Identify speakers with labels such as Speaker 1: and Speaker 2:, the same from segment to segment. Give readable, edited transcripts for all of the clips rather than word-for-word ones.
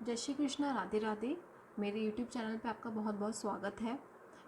Speaker 1: जय श्री कृष्णा, राधे राधे। मेरे YouTube channel पे आपका बहुत बहुत स्वागत है।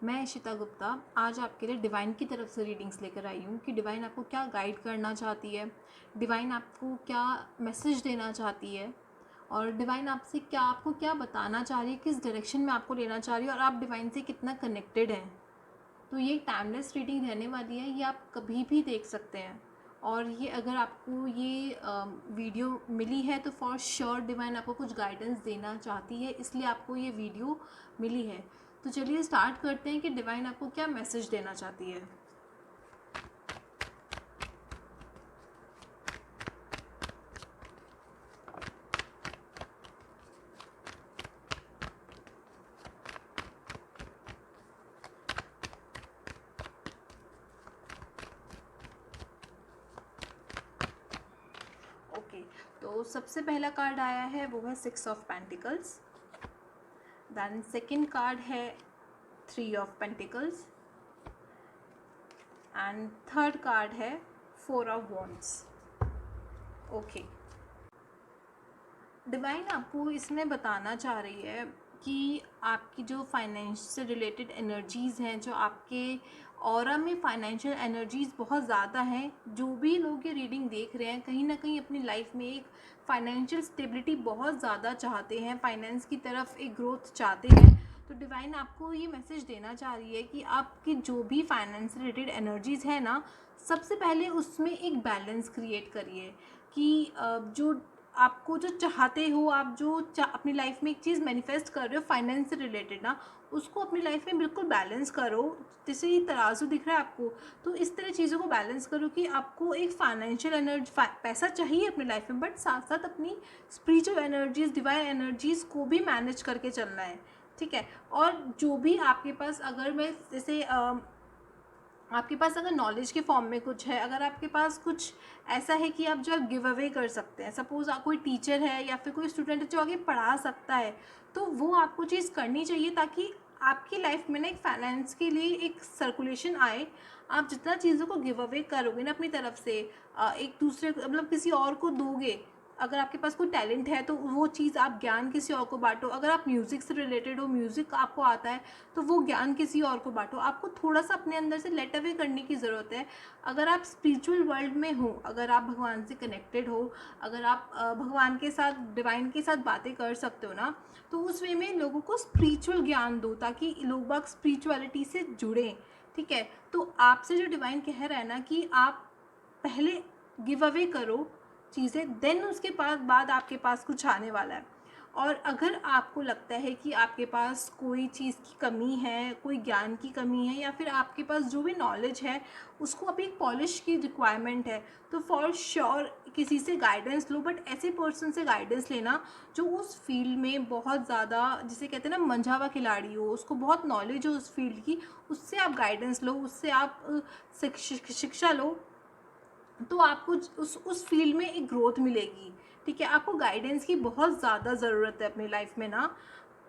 Speaker 1: मैं इशिता गुप्ता आज आपके लिए डिवाइन की तरफ से रीडिंग्स लेकर आई हूँ कि डिवाइन आपको क्या गाइड करना चाहती है, डिवाइन आपको क्या मैसेज देना चाहती है और डिवाइन आपसे क्या आपको क्या बताना चाह रही है, किस डायरेक्शन में आपको लेना चाह रही है और आप डिवाइन से कितना कनेक्टेड हैं। तो ये टाइमलेस रीडिंग रहने वाली है, ये आप कभी भी देख सकते हैं। और ये अगर आपको ये वीडियो मिली है तो फॉर श्योर डिवाइन आपको कुछ गाइडेंस देना चाहती है, इसलिए आपको ये वीडियो मिली है। तो चलिए स्टार्ट करते हैं कि डिवाइन आपको क्या मैसेज देना चाहती है। ओके, तो सबसे पहला कार्ड आया है वो है 6 of pentacles. Then second card है 3 of pentacles and third card है 4 ऑफ वॉन्ड्स। ओके, डिवाइन आपको इसमें बताना चाह रही है कि आपकी जो फाइनेंस से रिलेटेड एनर्जीज़ हैं, जो आपके ऑरा में फाइनेंशियल एनर्जीज़ बहुत ज़्यादा हैं, जो भी लोग ये रीडिंग देख रहे हैं कहीं ना कहीं अपनी लाइफ में एक फाइनेंशियल स्टेबिलिटी बहुत ज़्यादा चाहते हैं, फाइनेंस की तरफ एक ग्रोथ चाहते हैं। तो डिवाइन आपको ये मैसेज देना चाह रही है कि आपकी जो भी फाइनेंस से रिलेटेड एनर्जीज़ है ना, सबसे पहले उसमें एक बैलेंस क्रिएट करिए कि जो आपको जो चाहते हो, आप जो अपनी लाइफ में एक चीज़ मैनिफेस्ट कर रहे हो फाइनेंस से रिलेटेड ना, उसको अपनी लाइफ में बिल्कुल बैलेंस करो। जैसे ये तराजू दिख रहा है आपको, तो इस तरह चीज़ों को बैलेंस करो कि आपको एक फाइनेंशियल एनर्जी पैसा चाहिए अपनी लाइफ में, बट साथ साथ अपनी स्पिरिचुअल एनर्जीज, डिवाइन एनर्जीज़ को भी मैनेज करके चलना है। ठीक है। और जो भी आपके पास, अगर मैं जैसे आपके पास अगर नॉलेज के फॉर्म में कुछ है, अगर आपके पास कुछ ऐसा है कि आप जो गिव अवे कर सकते हैं, सपोज़ आप कोई टीचर है या फिर कोई स्टूडेंट है जो आगे पढ़ा सकता है, तो वो आपको चीज़ करनी चाहिए ताकि आपकी लाइफ में ना एक फाइनेंस के लिए एक सर्कुलेशन आए। आप जितना चीज़ों को गिव अवे करोगे ना अपनी तरफ से, एक दूसरे मतलब किसी और को दोगे, अगर आपके पास कोई टैलेंट है तो वो चीज़ आप ज्ञान किसी और को बांटो। अगर आप म्यूज़िक से रिलेटेड हो, म्यूज़िक आपको आता है, तो वो ज्ञान किसी और को बांटो। आपको थोड़ा सा अपने अंदर से लेट अवे करने की ज़रूरत है। अगर आप स्पिरिचुअल वर्ल्ड में हो, अगर आप भगवान से कनेक्टेड हो, अगर आप भगवान के साथ, डिवाइन के साथ बातें कर सकते हो ना, तो उस वे में लोगों को स्पिरिचुअल ज्ञान दो ताकि लोग बाग स्पिरिचुअलिटी से जुड़ें। ठीक है। तो आपसे जो डिवाइन कह रहा है ना कि आप पहले गिव अवे करो चीज़ें, देन उसके बाद आपके पास कुछ आने वाला है। और अगर आपको लगता है कि आपके पास कोई चीज़ की कमी है, कोई ज्ञान की कमी है, या फिर आपके पास जो भी नॉलेज है उसको अभी एक पॉलिश की रिक्वायरमेंट है, तो फॉर श्योर किसी से गाइडेंस लो, बट ऐसे पर्सन से गाइडेंस लेना जो उस फील्ड में बहुत ज़्यादा, जिसे कहते हैं ना, मंझा हुआ खिलाड़ी हो, उसको बहुत नॉलेज हो उस फील्ड की। उससे आप गाइडेंस लो, उससे आप शिक्षा लो, तो आपको उस फील्ड में एक ग्रोथ मिलेगी। ठीक है। आपको गाइडेंस की बहुत ज़्यादा ज़रूरत है अपनी लाइफ में ना।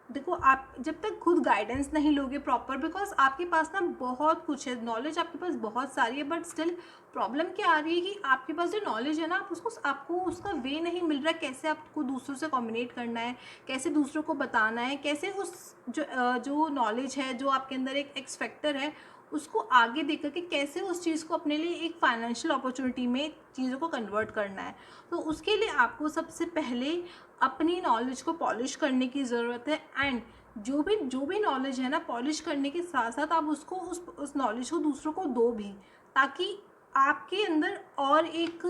Speaker 1: देखो, आप जब तक खुद गाइडेंस नहीं लोगे प्रॉपर, बिकॉज आपके पास ना बहुत कुछ है, नॉलेज आपके पास बहुत सारी है, बट स्टिल प्रॉब्लम क्या आ रही है कि आपके पास जो नॉलेज है ना, आपको उसका वे नहीं मिल रहा है, कैसे आपको दूसरों से कम्युनिकेट करना है, कैसे दूसरों को बताना है, कैसे उस जो नॉलेज है, जो आपके अंदर एक एक्स फैक्टर है, उसको आगे देख करके कैसे उस चीज़ को अपने लिए एक फाइनेंशियल अपॉर्चुनिटी में चीज़ों को कन्वर्ट करना है। तो उसके लिए आपको सबसे पहले अपनी नॉलेज को पॉलिश करने की ज़रूरत है। एंड जो भी नॉलेज है ना, पॉलिश करने के साथ साथ आप उसको उस नॉलेज को दूसरों को दो भी, ताकि आपके अंदर और एक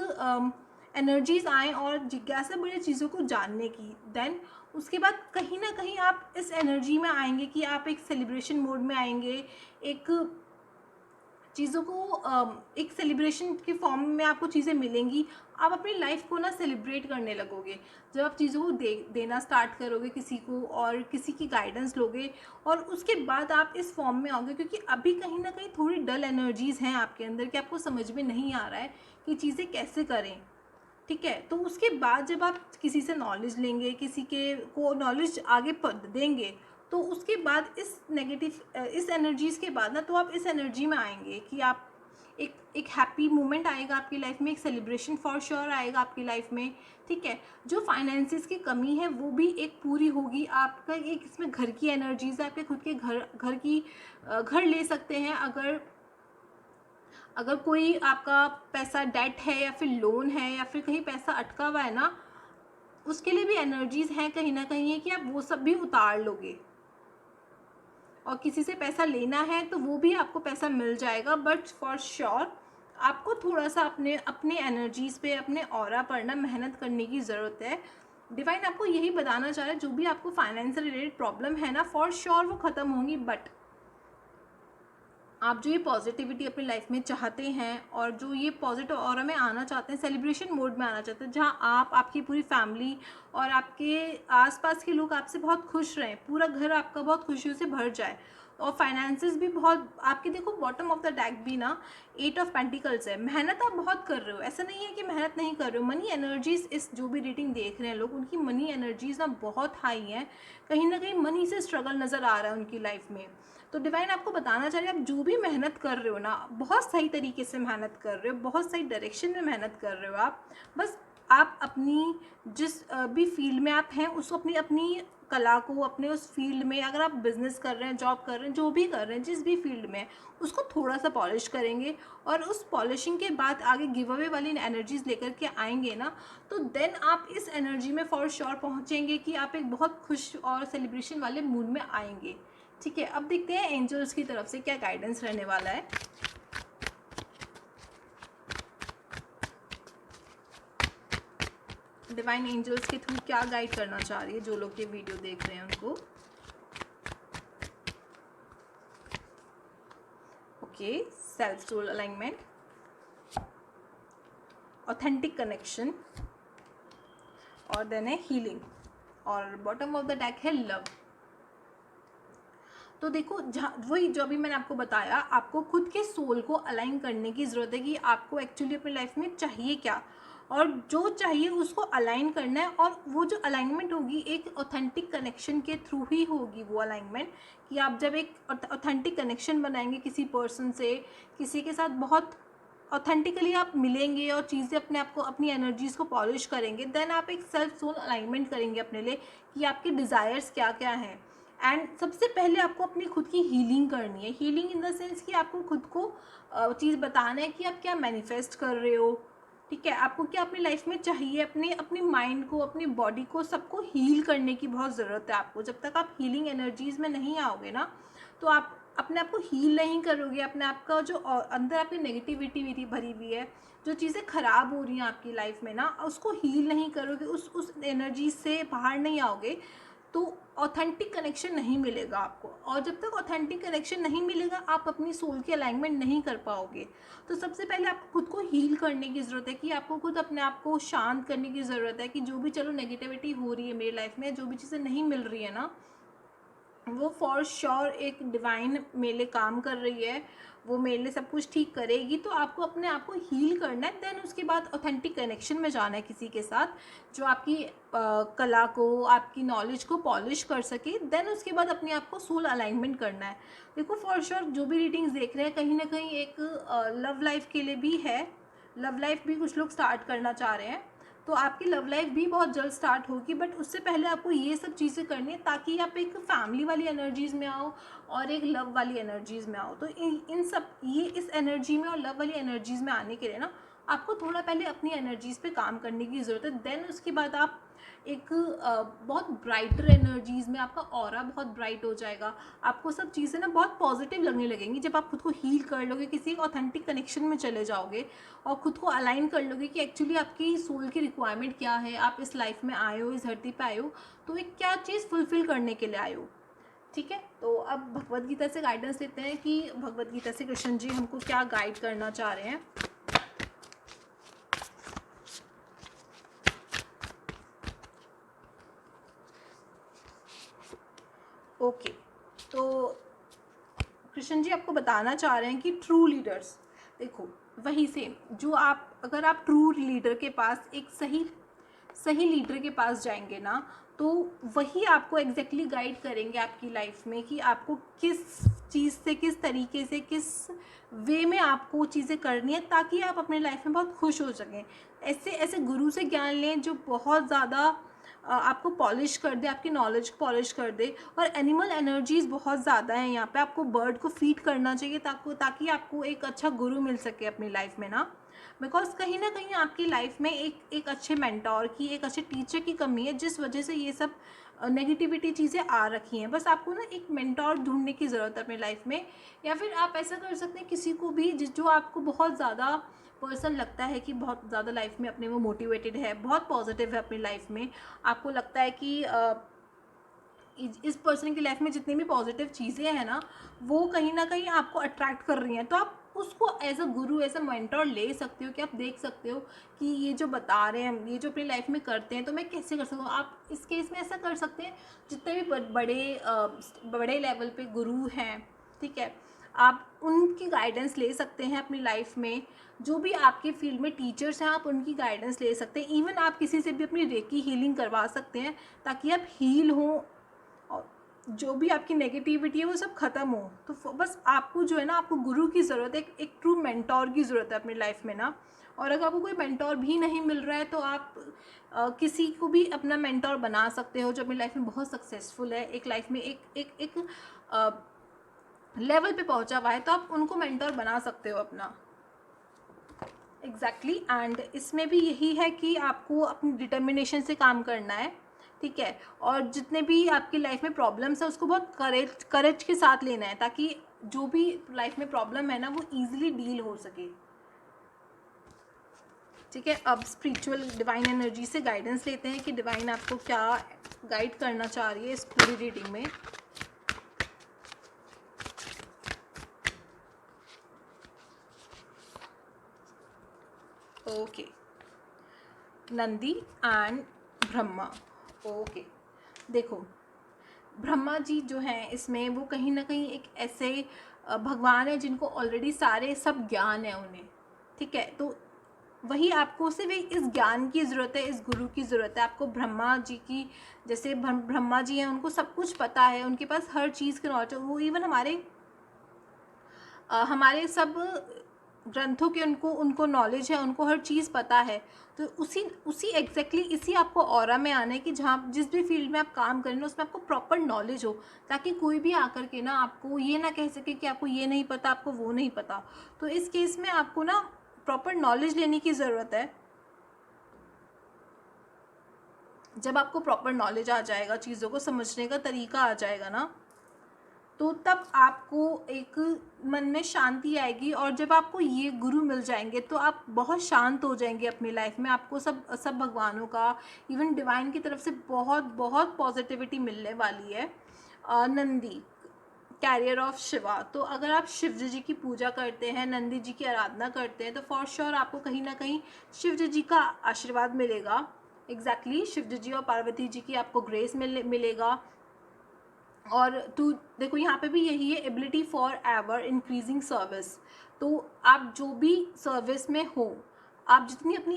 Speaker 1: एनर्जीज आए और जिज्ञासा बढ़े चीज़ों को जानने की। देन उसके बाद कहीं ना कहीं आप इस एनर्जी में आएंगे कि आप एक सेलिब्रेशन मोड में आएंगे, एक चीज़ों को एक सेलिब्रेशन के फॉर्म में आपको चीज़ें मिलेंगी। आप अपनी लाइफ को ना सेलिब्रेट करने लगोगे जब आप चीज़ों को देना स्टार्ट करोगे किसी को, और किसी की गाइडेंस लोगे, और उसके बाद आप इस फॉर्म में आओगे। क्योंकि अभी कहीं ना कहीं थोड़ी डल एनर्जीज़ हैं आपके अंदर कि आपको समझ में नहीं आ रहा है कि चीज़ें कैसे करें। ठीक है। तो उसके बाद जब आप किसी से नॉलेज लेंगे, किसी के को नॉलेज आगे देंगे, तो उसके बाद इस एनर्जीज़ के बाद ना, तो आप इस एनर्जी में आएंगे कि आप एक एक हैप्पी मोमेंट आएगा आपकी लाइफ में, एक सेलिब्रेशन फॉर श्योर आएगा आपकी लाइफ में, ठीक है। जो फाइनेंसिस की कमी है वो भी एक पूरी होगी। आपका एक इसमें घर की एनर्जीज है, आपके खुद के घर ले सकते हैं। अगर कोई आपका पैसा डेट है या फिर लोन है या फिर कहीं पैसा अटका हुआ है ना, उसके लिए भी एनर्जीज हैं कहीं ना कहीं है कि आप वो सब भी उतार लोगे। और किसी से पैसा लेना है तो वो भी आपको पैसा मिल जाएगा, बट फॉर श्योर आपको थोड़ा सा अपने एनर्जीज पे, अपने ऑरा पर ना मेहनत करने की ज़रूरत है। डिवाइन आपको यही बताना चाह रहा है, जो भी आपको फाइनेंस से रिलेटेड प्रॉब्लम है ना, फॉर श्योर वो ख़त्म होंगी। बट आप जो ये पॉजिटिविटी अपनी लाइफ में चाहते हैं और जो ये पॉजिटिव ऑरा में आना चाहते हैं, सेलिब्रेशन मोड में आना चाहते हैं, जहाँ आप, आपकी पूरी फैमिली और आपके आसपास के लोग आपसे बहुत खुश रहें, पूरा घर आपका बहुत खुशियों से भर जाए, और फाइनेंसेस भी बहुत आपके, देखो बॉटम ऑफ द डेक भी ना 8 ऑफ पेंटिकल्स है। मेहनत आप बहुत कर रहे हो, ऐसा नहीं है कि मेहनत नहीं कर रहे हो। मनी एनर्जीज, इस जो भी रीडिंग देख रहे हैं लोग, उनकी मनी एनर्जीज ना बहुत हाई हैं, कहीं ना कहीं मनी से स्ट्रगल नज़र आ रहा है उनकी लाइफ में। तो डिवाइन आपको बताना चाह रहे हैं, आप जो भी मेहनत कर रहे हो ना, बहुत सही तरीके से मेहनत कर रहे हो, बहुत सही डायरेक्शन में मेहनत कर रहे हो आप। बस आप अपनी जिस भी फील्ड में आप हैं उसको, अपनी कला को, अपने उस फील्ड में, अगर आप बिजनेस कर रहे हैं, जॉब कर रहे हैं, जो भी कर रहे हैं, जिस भी फील्ड में, उसको थोड़ा सा पॉलिश करेंगे, और उस पॉलिशिंग के बाद आगे गिव अवे वाली एनर्जीज लेकर के आएंगे ना, तो देन आप इस एनर्जी में फॉर श्योर पहुंचेंगे कि आप एक बहुत खुश और सेलिब्रेशन वाले मूड में आएंगे, ठीक है। अब देखते हैं एंजल्स की तरफ से क्या गाइडेंस रहने वाला है। डिवाइन एंजल्स के थ्रू क्या गाइड करना चाह रही है जो लोग ये वीडियो देख रहे हैं उनको। Okay, self soul alignment, authentic connection, और देन है हीलिंग, और बॉटम ऑफ द डेक है लव। तो देखो, वही जो अभी मैंने आपको बताया, आपको खुद के सोल को अलाइन करने की ज़रूरत है कि आपको एक्चुअली अपनी लाइफ में चाहिए क्या, और जो चाहिए उसको अलाइन करना है। और वो जो अलाइनमेंट होगी एक ऑथेंटिक कनेक्शन के थ्रू ही होगी वो अलाइनमेंट, कि आप जब एक ऑथेंटिक कनेक्शन बनाएंगे किसी पर्सन से, किसी के साथ बहुत ऑथेंटिकली आप मिलेंगे और चीज़ें अपने आप को, अपनी एनर्जीज़ को पॉलिश करेंगे, देन आप एक सेल्फ सोल अलाइनमेंट करेंगे अपने लिए कि आपके डिज़ायर्स क्या क्या हैं। एंड सबसे पहले आपको अपनी खुद की हीलिंग करनी है। हीलिंग इन द सेंस कि आपको खुद को चीज़ बताना है कि आप क्या मैनिफेस्ट कर रहे हो, ठीक है। आपको क्या अपनी लाइफ में चाहिए, अपने माइंड को, अपनी बॉडी को, सबको हील करने की बहुत ज़रूरत है आपको। जब तक आप हीलिंग एनर्जीज़ में नहीं आओगे ना, तो आप अपने आप को हील नहीं करोगे। अपने आप का जो अंदर आपकी नेगेटिविटी भरी हुई है, जो चीज़ें ख़राब हो रही हैं आपकी लाइफ में ना, उसको हील नहीं करोगे, उस एनर्जी से बाहर नहीं आओगे, तो ऑथेंटिक कनेक्शन नहीं मिलेगा आपको। और जब तक ऑथेंटिक कनेक्शन नहीं मिलेगा, आप अपनी सोल की अलाइनमेंट नहीं कर पाओगे। तो सबसे पहले आपको खुद को हील करने की ज़रूरत है, कि आपको खुद अपने आप को शांत करने की ज़रूरत है, कि जो भी चलो नेगेटिविटी हो रही है मेरी लाइफ में, जो भी चीज़ें नहीं मिल रही है ना, वो फॉर श्योर एक डिवाइन मेरे लिए काम कर रही है, वो मेरे लिए सब कुछ ठीक करेगी। तो आपको अपने आप को हील करना है, देन उसके बाद ऑथेंटिक कनेक्शन में जाना है किसी के साथ जो आपकी कला को, आपकी नॉलेज को पॉलिश कर सके। देन उसके बाद अपने आप को सोल अलाइनमेंट करना है। देखो फॉर श्योर जो भी रीडिंग्स देख रहे हैं, कहीं ना कहीं एक लव लाइफ के लिए भी है, लव लाइफ भी कुछ लोग स्टार्ट करना चाह रहे हैं, तो आपकी लव लाइफ भी बहुत जल्द स्टार्ट होगी। बट उससे पहले आपको ये सब चीज़ें करनी है, ताकि आप एक फैमिली वाली एनर्जीज़ में आओ और एक लव वाली एनर्जीज़ में आओ। तो इन सब ये इस एनर्जी में और लव वाली एनर्जीज़ में आने के लिए ना, आपको थोड़ा पहले अपनी एनर्जीज़ पे काम करने की ज़रूरत है। देन उसके बाद आप एक बहुत ब्राइटर एनर्जीज़ में, आपका ऑरा बहुत ब्राइट हो जाएगा, आपको सब चीज़ें ना बहुत पॉजिटिव लगने लगेंगी। जब आप खुद को हील कर लोगे, किसी ऑथेंटिक कनेक्शन में चले जाओगे और खुद को अलाइन कर लोगे कि एक्चुअली आपकी सोल की रिक्वायरमेंट क्या है, आप इस लाइफ में आए हो, इस धरती पे आए हो, तो एक क्या चीज़ फुलफ़िल करने के लिए आए हो, ठीक है। तो अब भगवद गीता से गाइडेंस लेते हैं कि भगवद गीता से कृष्ण जी हमको क्या गाइड करना चाह रहे हैं। ओके, तो कृष्ण जी आपको बताना चाह रहे हैं कि ट्रू लीडर्स, देखो वही सेम जो आप, अगर आप ट्रू लीडर के पास, एक सही लीडर के पास जाएंगे ना, तो वही आपको एग्जैक्टली गाइड करेंगे आपकी लाइफ में कि आपको किस चीज़ से, किस तरीके से, किस वे में आपको चीज़ें करनी है ताकि आप अपने लाइफ में बहुत खुश हो सकें। ऐसे ऐसे गुरु से ज्ञान लें जो बहुत ज़्यादा आपको पॉलिश कर दे, आपकी नॉलेज को पॉलिश कर दे। और एनिमल एनर्जीज़ बहुत ज़्यादा हैं यहाँ पे, आपको बर्ड को फीड करना चाहिए ताकि आपको एक अच्छा गुरु मिल सके अपनी लाइफ में ना। बिकॉज कहीं ना कहीं आपकी लाइफ में एक अच्छे मेंटोर की, एक अच्छे टीचर की कमी है, जिस वजह से ये सब नेगेटिविटी चीज़ें आ रखी हैं। बस आपको ना एक मेंटोर ढूंढने की ज़रूरत है अपनी लाइफ में। या फिर आप ऐसा कर सकते हैं, किसी को भी जो आपको बहुत ज़्यादा पर्सन लगता है कि बहुत ज़्यादा लाइफ में अपने वो मोटिवेटेड है, बहुत पॉजिटिव है अपनी लाइफ में, आपको लगता है कि इस पर्सन की लाइफ में जितनी भी पॉजिटिव चीज़ें हैं ना, वो कहीं ना कहीं आपको अट्रैक्ट कर रही हैं, तो आप उसको as a Guru, as a mentor ले सकते हो कि आप देख सकते हो कि ये जो बता रहे हैं, ये जो अपनी लाइफ में करते हैं, तो मैं कैसे कर सकता हूँ। आप इस केस में ऐसा कर सकते हैं, जितने भी बड़े लेवल पे गुरु हैं, ठीक है, आप उनकी गाइडेंस ले सकते हैं अपनी लाइफ में। जो भी आपके फील्ड में टीचर्स हैं, आप उनकी गाइडेंस ले सकते हैं। इवन आप किसी से भी अपनी रेकी हीलिंग करवा सकते हैं ताकि आप हील हों और जो भी आपकी नेगेटिविटी है वो सब ख़त्म हो। तो बस आपको जो है ना, आपको गुरु की ज़रूरत है, एक ट्रू मेंटोर की ज़रूरत है अपनी लाइफ में ना। और अगर आपको कोई मेंटोर भी नहीं मिल रहा है तो आप किसी को भी अपना मेंटोर बना सकते हो जो अपनी लाइफ में बहुत सक्सेसफुल है, एक लाइफ में एक लेवल पे पहुंचा हुआ है, तो आप उनको मेंटोर बना सकते हो अपना। एग्जैक्टली एंड इसमें भी यही है कि आपको अपनी डिटर्मिनेशन से काम करना है, ठीक है। और जितने भी आपकी लाइफ में प्रॉब्लम्स है उसको बहुत करेज के साथ लेना है, ताकि जो भी लाइफ में प्रॉब्लम है ना वो ईजिली डील हो सके, ठीक है। अब स्पिरिचुअल डिवाइन एनर्जी से गाइडेंस लेते हैं कि डिवाइन आपको क्या गाइड करना चाह रही है इस पूरी रीडिंग में। Okay, Nandi and Brahma. Okay, देखो ब्रह्मा जी जो हैं इसमें, वो कहीं ना कहीं एक ऐसे भगवान है जिनको ऑलरेडी सारे सब ज्ञान है उन्हें, ठीक है। तो वही आपको सिर्फ इस ज्ञान की ज़रूरत है, इस गुरु की ज़रूरत है आपको। ब्रह्मा जी की जैसे ब्रह्मा जी हैं, उनको सब कुछ पता है, उनके पास हर चीज़ के नॉलेज, वो इवन हमारे सब ग्रंथों के उनको नॉलेज है, उनको हर चीज़ पता है। तो उसी एग्जैक्टली इसी आपको ऑरा में आना है कि जहाँ जिस भी फील्ड में आप काम करें ना, उसमें आपको प्रॉपर नॉलेज हो, ताकि कोई भी आकर के ना आपको ये ना कह सके कि आपको ये नहीं पता, आपको वो नहीं पता। तो इस केस में आपको ना प्रॉपर नॉलेज लेने की ज़रूरत है। जब आपको प्रॉपर नॉलेज आ जाएगा, चीज़ों को समझने का तरीका आ जाएगा ना, तो तब आपको एक मन में शांति आएगी। और जब आपको ये गुरु मिल जाएंगे तो आप बहुत शांत हो जाएंगे अपनी लाइफ में। आपको सब भगवानों का, इवन डिवाइन की तरफ से बहुत बहुत पॉजिटिविटी मिलने वाली है। Nandi, carrier of Shiva. तो अगर आप शिव जी की पूजा करते हैं, नंदी जी की आराधना करते हैं, तो फॉर श्योर आपको कहीं ना कहीं शिव जी का आशीर्वाद मिलेगा। एग्जैक्टली शिव जी और पार्वती जी की आपको ग्रेस मिलेगा। और टू देखो यहाँ पे भी यही है, ability for ever increasing service. तो आप जो भी सर्विस में हो, आप जितनी अपनी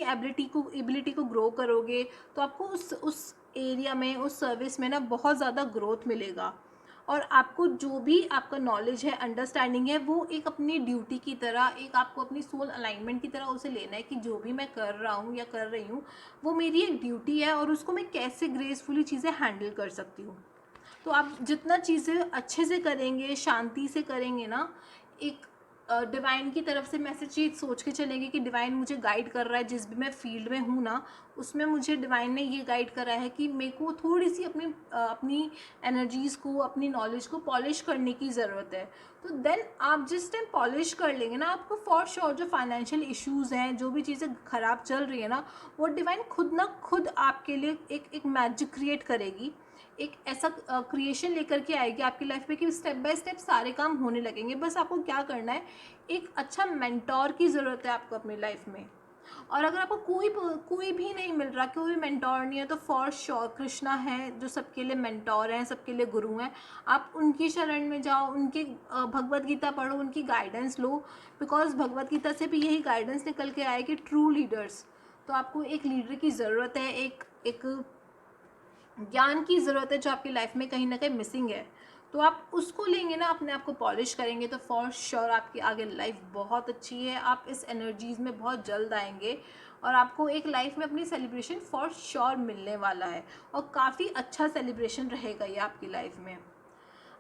Speaker 1: एबिलिटी को ग्रो करोगे, तो आपको उस एरिया में, उस सर्विस में ना बहुत ज़्यादा ग्रोथ मिलेगा। और आपको जो भी आपका नॉलेज है, अंडरस्टैंडिंग है, वो एक अपनी ड्यूटी की तरह, एक आपको अपनी सोल अलाइनमेंट की तरह उसे लेना है कि जो भी मैं कर रहा हूँ या कर रही हूँ, वो मेरी एक ड्यूटी है और उसको मैं कैसे ग्रेसफुली चीज़ें हैंडल कर सकती हूँ। तो आप जितना चीज़ें अच्छे से करेंगे, शांति से करेंगे ना, एक डिवाइन की तरफ से मैसेज चीज़ सोच के चलेंगे कि डिवाइन मुझे गाइड कर रहा है, जिस भी मैं फील्ड में हूँ ना, उसमें मुझे डिवाइन ने ये गाइड करा है कि मेरे को थोड़ी सी अपनी एनर्जीज़ को, अपनी नॉलेज को पॉलिश करने की ज़रूरत है। तो देन आप जिस टाइम पॉलिश कर लेंगे ना, आपको फॉर श्योर जो फाइनेंशियल इश्यूज़ हैं, जो भी चीज़ें ख़राब चल रही है ना, वो डिवाइन खुद आपके लिए एक मैजिक क्रिएट करेगी, एक ऐसा क्रिएशन लेकर के आएगी आपकी लाइफ में कि स्टेप बाय स्टेप सारे काम होने लगेंगे। बस आपको क्या करना है, एक अच्छा मेंटोर की ज़रूरत है आपको अपनी लाइफ में। और अगर आपको कोई भी नहीं मिल रहा, कोई मेंटोर नहीं है, तो फॉर श्योर कृष्णा है जो सबके लिए मेंटोर हैं, सबके लिए गुरु हैं। आप उनकी शरण में जाओ, उनके भगवत गीता पढ़ो, उनकी guidance low. Because Bhagavad Gita से भी यही गाइडेंस निकल के आए कि ट्रू लीडर्स, तो आपको एक लीडर की ज़रूरत है, एक ज्ञान की ज़रूरत है जो आपकी लाइफ में कहीं ना कहीं मिसिंग है, तो आप उसको लेंगे ना, अपने आप को पॉलिश करेंगे, तो फॉर श्योर आपकी आगे लाइफ बहुत अच्छी है। आप इस एनर्जीज़ में बहुत जल्द आएंगे और आपको एक लाइफ में अपनी सेलिब्रेशन फॉर श्योर मिलने वाला है, और काफ़ी अच्छा सेलिब्रेशन रहेगा ये आपकी लाइफ में।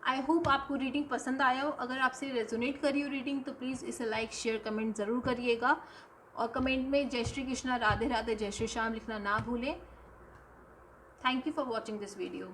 Speaker 1: आई होप आपको रीडिंग पसंद आया हो। अगर आपसे रेजोनेट करी हो रीडिंग तो प्लीज़ इसे लाइक शेयर कमेंट ज़रूर करिएगा, और कमेंट में जय श्री कृष्णा, राधे राधे, जय श्री श्याम लिखना ना भूलें। Thank you for watching this video.